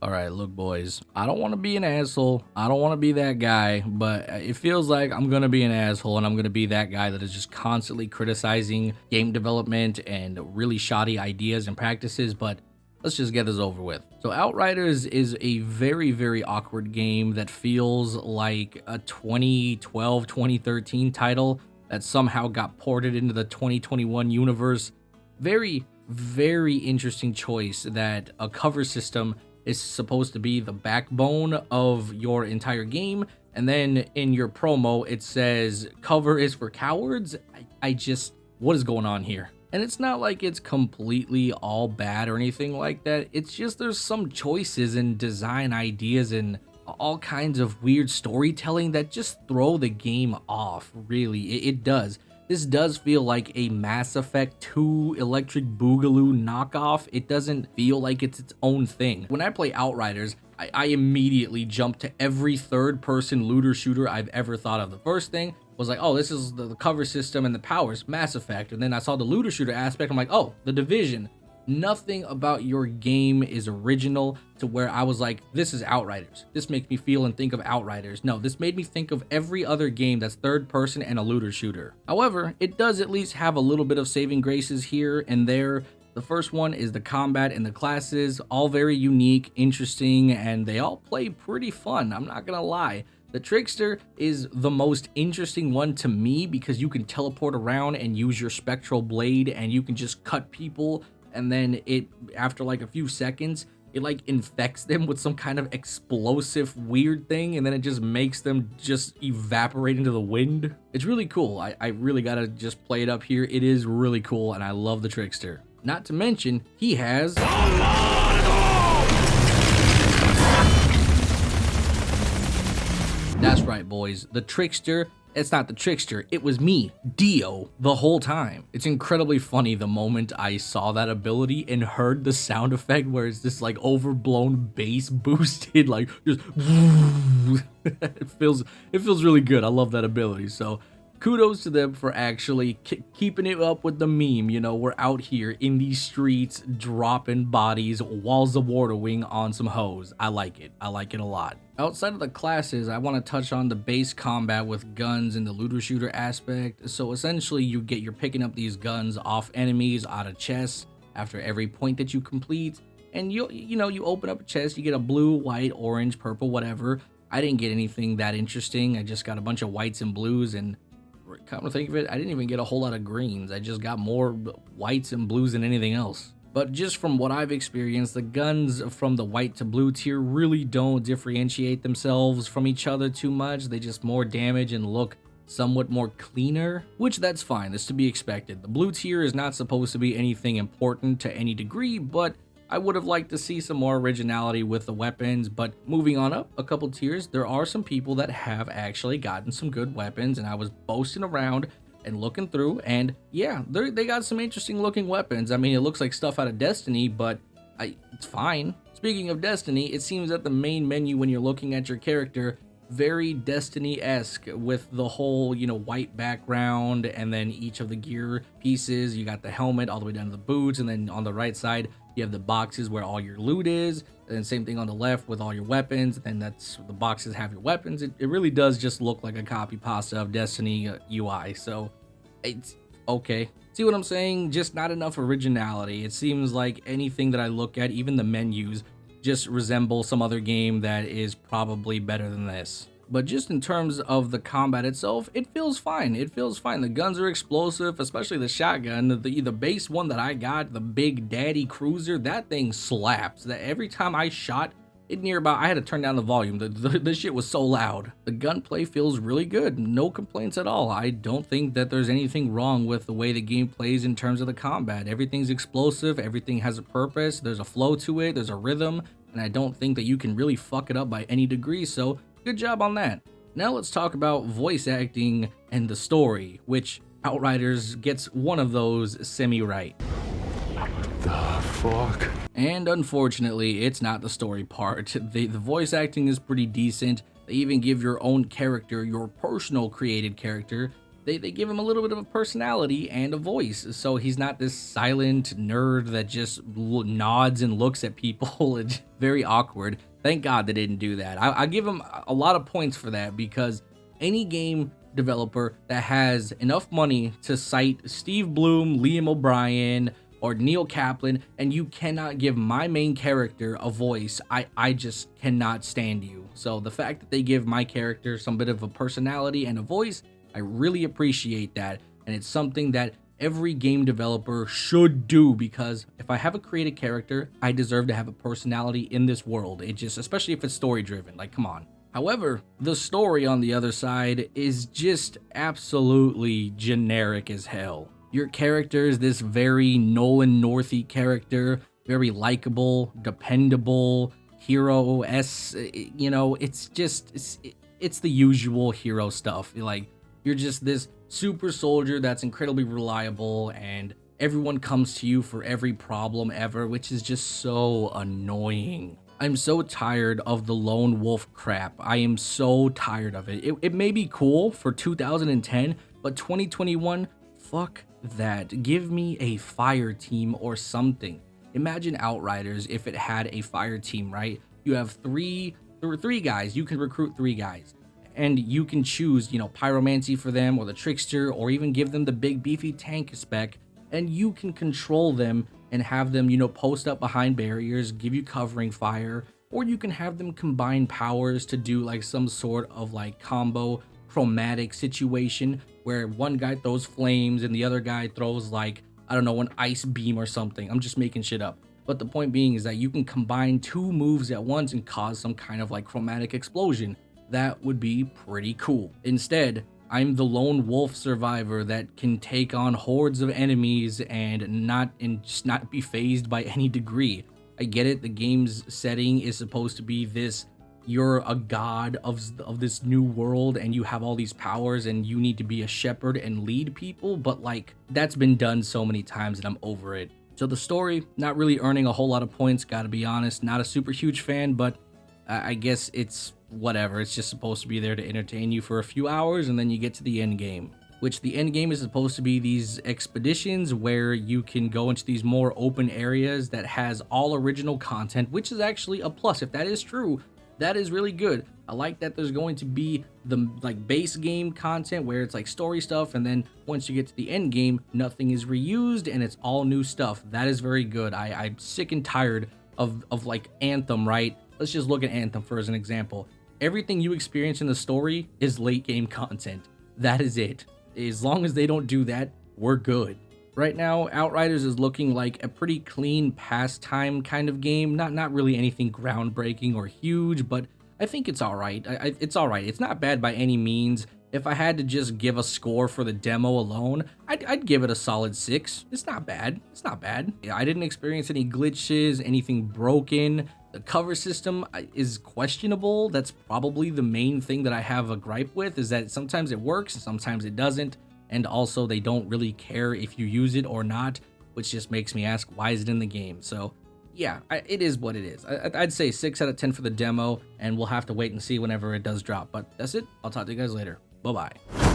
All right, look, boys, I don't want to be an asshole. I don't want to be that guy, but it feels like I'm going to be an asshole, and I'm going to be that guy that is just constantly criticizing game development and really shoddy ideas and practices. But let's just get this over with. So Outriders is a very, very awkward game that feels like a 2012, 2013 title that somehow got ported into the 2021 universe. Very, very interesting choice that a cover system is supposed to be the backbone of your entire game, and then in your promo it says cover is for cowards. I just, what is going on here? And it's not like it's completely all bad or anything like that. It's just there's some choices and design ideas and all kinds of weird storytelling that just throw the game off. Really, it does. This does feel like a Mass Effect 2 Electric Boogaloo knockoff. It doesn't feel like it's its own thing. When I play Outriders, I immediately jump to every third-person looter shooter I've ever thought of. The first thing was like, oh, this is the cover system and the powers, Mass Effect. And then I saw the looter shooter aspect. I'm like, oh, the Division. Nothing about your game is original to where I was like, this is Outriders. This makes me feel and think of Outriders. No, this made me think of every other game that's third person and a looter shooter. However, it does at least have a little bit of saving graces here and there. The first one is the combat and the classes, all very unique, interesting, and they all play pretty fun. I'm not gonna lie. The Trickster is the most interesting one to me because you can teleport around and use your spectral blade and you can just cut people. And then it, after like a few seconds, it like infects them with some kind of explosive weird thing, and then it just makes them just evaporate into the wind. It's really cool. I really gotta just play it up here. It is really cool, and I love the Trickster. Not to mention, he has... That's right, boys. The Trickster. It's not the Trickster, it was me, Dio, the whole time. It's incredibly funny the moment I saw that ability and heard the sound effect where it's this like overblown bass boosted, like just it feels really good. I love that ability. So kudos to them for actually keeping it up with the meme. You know, we're out here in these streets dropping bodies, walls of water wing on some hoes. I like it. I like it a lot. Outside of the classes, I want to touch on the base combat with guns and the looter shooter aspect. So essentially you're picking up these guns off enemies out of chests after every point that you complete. And you open up a chest, you get a blue, white, orange, purple, whatever. I didn't get anything that interesting. I just got a bunch of whites and blues, and come to think of it, I didn't even get a whole lot of greens. I just got more whites and blues than anything else. But just from what I've experienced, the guns from the white to blue tier really don't differentiate themselves from each other too much. They just more damage and look somewhat more cleaner, which that's fine. That's to be expected. The blue tier is not supposed to be anything important to any degree, but I would have liked to see some more originality with the weapons. But moving on up a couple tiers, there are some people that have actually gotten some good weapons, and I was boasting around and looking through, and yeah, they got some interesting looking weapons. I mean, it looks like stuff out of Destiny, but it's fine. Speaking of Destiny, it seems that the main menu when you're looking at your character, very Destiny-esque with the whole, white background, and then each of the gear pieces. You got the helmet all the way down to the boots, and then on the right side, you have the boxes where all your loot is, and then same thing on the left with all your weapons, and that's the boxes have your weapons. It really does just look like a copy pasta of Destiny UI, so it's okay. See what I'm saying? Just not enough originality. It seems like anything that I look at, even the menus, just resemble some other game that is probably better than this. But just in terms of the combat itself, it feels fine. It feels fine. The guns are explosive, especially the shotgun. The base one that I got, the Big Daddy Cruiser, that thing slaps. That every time I shot it nearby, I had to turn down the volume. The shit was so loud. The gunplay feels really good. No complaints at all. I don't think that there's anything wrong with the way the game plays in terms of the combat. Everything's explosive. Everything has a purpose. There's a flow to it. There's a rhythm. And I don't think that you can really fuck it up by any degree. So good job on that. Now let's talk about voice acting and the story, which Outriders gets one of those semi-right. The fuck? And unfortunately, it's not the story part. The voice acting is pretty decent. They even give your own character, your personal created character, they give him a little bit of a personality and a voice. So he's not this silent nerd that just nods and looks at people. It's very awkward. Thank God they didn't do that. I give him a lot of points for that, because any game developer that has enough money to cite Steve Bloom, Liam O'Brien, or Neil Kaplan, and you cannot give my main character a voice, I just cannot stand you. So the fact that they give my character some bit of a personality and a voice, I really appreciate that. And it's something that every game developer should do, because if I have a created character, I deserve to have a personality in this world. It just, especially if it's story driven, like, come on. However, the story on the other side is just absolutely generic as hell. Your character is this very Nolan Northy character, very likable, dependable, hero-esque, you know, it's the usual hero stuff. Like, you're just this super soldier that's incredibly reliable, and everyone comes to you for every problem ever, which is just so annoying. I'm so tired of the lone wolf crap. I am so tired of it. It may be cool for 2010, but 2021, fuck that. Give me a fire team or something. Imagine Outriders if it had a fire team, right? You have three guys. You can recruit 3 guys. And you can choose, you know, pyromancy for them, or the trickster, or even give them the big beefy tank spec, and you can control them and have them, you know, post up behind barriers, give you covering fire, or you can have them combine powers to do like some sort of like combo chromatic situation where one guy throws flames and the other guy throws like, I don't know, an ice beam or something. I'm just making shit up. But the point being is that you can combine 2 moves at once and cause some kind of like chromatic explosion. That would be pretty cool. Instead, I'm the lone wolf survivor that can take on hordes of enemies and just not be fazed by any degree. I get it, the game's setting is supposed to be this, you're a god of this new world and you have all these powers and you need to be a shepherd and lead people, but like, that's been done so many times and I'm over it. So the story, not really earning a whole lot of points, gotta be honest. Not a super huge fan, but I guess it's whatever. It's just supposed to be there to entertain you for a few hours, and then you get to the end game, which the end game is supposed to be these expeditions where you can go into these more open areas that has all original content, which is actually a plus. If that is true, that is really good. I like that there's going to be the like base game content where it's like story stuff, and then once you get to the end game, nothing is reused and it's all new stuff. That is very good. I'm sick and tired of like Anthem, right? Let's just look at Anthem for as an example. Everything you experience in the story is late game content. That is it. As long as they don't do that, we're good. Right now, Outriders is looking like a pretty clean pastime kind of game. Not really anything groundbreaking or huge, but I think it's all right. It's all right. It's not bad by any means. If I had to just give a score for the demo alone, I'd give it a solid 6. It's not bad. It's not bad. I didn't experience any glitches, anything broken. The cover system is questionable. That's probably the main thing that I have a gripe with, is that sometimes it works, sometimes it doesn't. And also they don't really care if you use it or not, which just makes me ask, why is it in the game? So yeah, it is what it is. I'd say 6 out of 10 for the demo, and we'll have to wait and see whenever it does drop. But that's it. I'll talk to you guys later. Bye-bye.